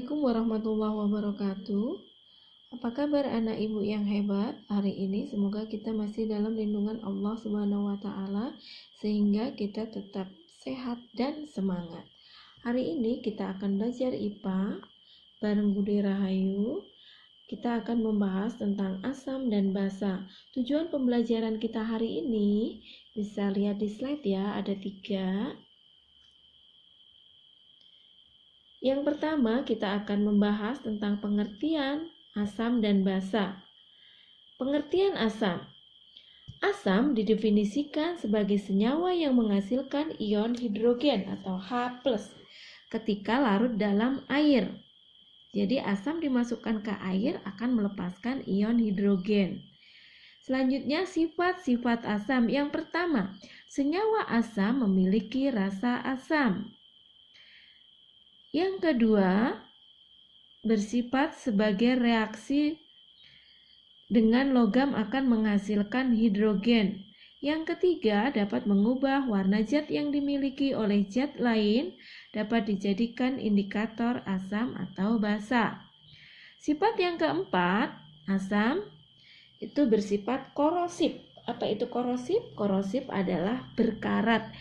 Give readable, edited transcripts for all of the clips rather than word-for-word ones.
Assalamualaikum warahmatullahi wabarakatuh. Apa kabar anak ibu yang hebat? Hari ini semoga kita masih dalam lindungan Allah Subhanahu wa taala sehingga kita tetap sehat dan semangat. Hari ini kita akan belajar IPA bareng Budi Rahayu. Kita akan membahas tentang asam dan basa. Tujuan pembelajaran kita hari ini bisa lihat di slide ya, ada 3. Yang pertama, kita akan membahas tentang pengertian asam dan basa. Pengertian asam. Asam didefinisikan sebagai senyawa yang menghasilkan ion hidrogen atau H+ ketika larut dalam air. Jadi asam dimasukkan ke air akan melepaskan ion hidrogen. Selanjutnya sifat-sifat asam. Yang pertama, senyawa asam memiliki rasa asam. Yang kedua, bersifat sebagai reaksi dengan logam akan menghasilkan hidrogen. Yang ketiga, dapat mengubah warna zat yang dimiliki oleh zat lain, dapat dijadikan indikator asam atau basa. Sifat yang keempat, asam itu bersifat korosif. Apa itu korosif? Korosif adalah berkarat.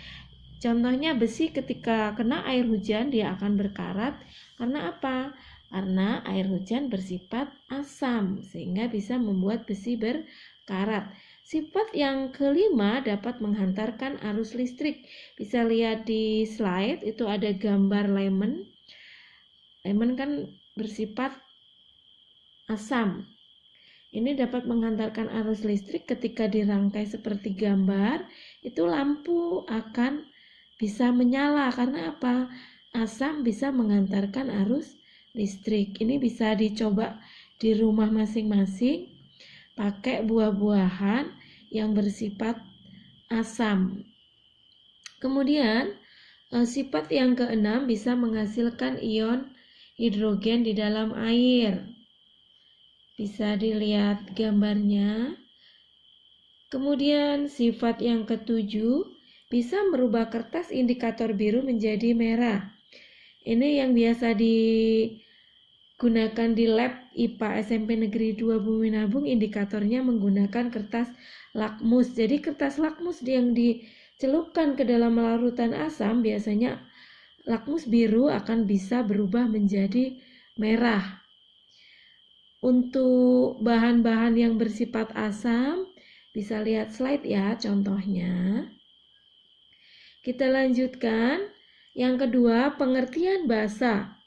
Contohnya besi ketika kena air hujan dia akan berkarat. Karena apa? Karena air hujan bersifat asam sehingga bisa membuat besi berkarat. Sifat yang kelima dapat menghantarkan arus listrik. Bisa lihat di slide itu ada gambar lemon. Lemon kan bersifat asam. Ini dapat menghantarkan arus listrik ketika dirangkai seperti gambar. Itu lampu akan bisa menyala. Karena apa? Asam bisa menghantarkan arus listrik. Ini bisa dicoba di rumah masing-masing pakai buah-buahan yang bersifat asam. Kemudian sifat yang keenam bisa menghasilkan ion hidrogen di dalam air. Bisa dilihat gambarnya. Kemudian sifat yang ketujuh bisa merubah kertas indikator biru menjadi merah. Ini yang biasa digunakan di lab IPA SMP Negeri 2 Buminabung, indikatornya menggunakan kertas lakmus. Jadi kertas lakmus yang dicelupkan ke dalam larutan asam, biasanya lakmus biru akan bisa berubah menjadi merah. Untuk bahan-bahan yang bersifat asam, bisa lihat slide ya contohnya. Kita lanjutkan. Yang kedua, pengertian basa.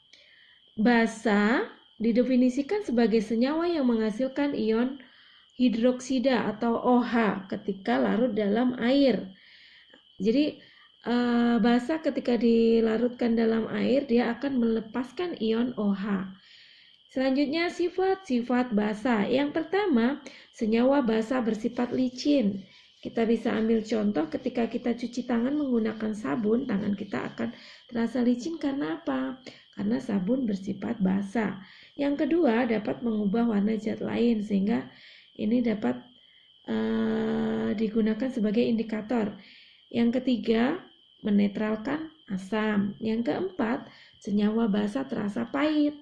Basa didefinisikan sebagai senyawa yang menghasilkan ion hidroksida atau OH ketika larut dalam air. Jadi basa ketika dilarutkan dalam air dia akan melepaskan ion OH. Selanjutnya sifat-sifat basa. Yang pertama, senyawa basa bersifat licin. Kita bisa ambil contoh ketika kita cuci tangan menggunakan sabun, tangan kita akan terasa licin karena apa? Karena sabun bersifat basa. Yang kedua, dapat mengubah warna zat lain sehingga ini dapat digunakan sebagai indikator. Yang ketiga, menetralkan asam. Yang keempat, senyawa basa terasa pahit.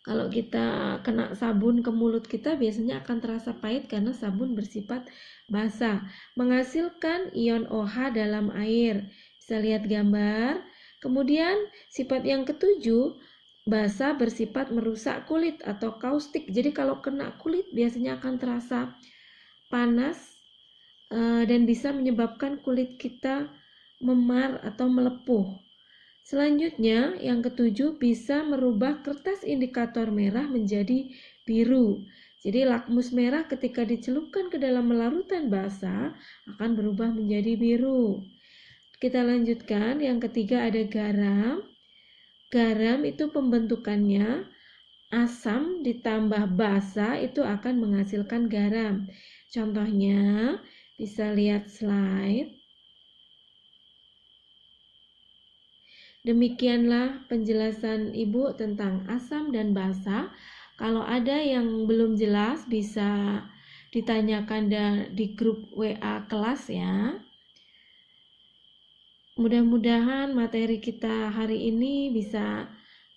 Kalau kita kena sabun ke mulut kita biasanya akan terasa pahit karena sabun bersifat basa. Menghasilkan ion OH dalam air. Bisa lihat gambar. Kemudian sifat yang ketujuh, basa bersifat merusak kulit atau kaustik. Jadi kalau kena kulit biasanya akan terasa panas dan bisa menyebabkan kulit kita memar atau melepuh. Selanjutnya, yang ketujuh bisa merubah kertas indikator merah menjadi biru. Jadi lakmus merah ketika dicelupkan ke dalam larutan basa akan berubah menjadi biru. Kita lanjutkan, yang ketiga ada garam. Garam itu pembentukannya asam ditambah basa itu akan menghasilkan garam. Contohnya bisa lihat slide. Demikianlah penjelasan Ibu tentang asam dan basa. Kalau ada yang belum jelas bisa ditanyakan di grup WA kelas ya. Mudah-mudahan materi kita hari ini bisa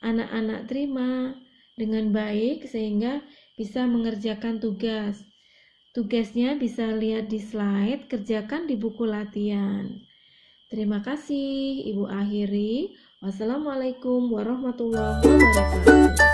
anak-anak terima dengan baik sehingga bisa mengerjakan tugas. Tugasnya bisa lihat di slide, kerjakan di buku latihan. Terima kasih, Ibu akhiri. Wassalamualaikum warahmatullahi wabarakatuh.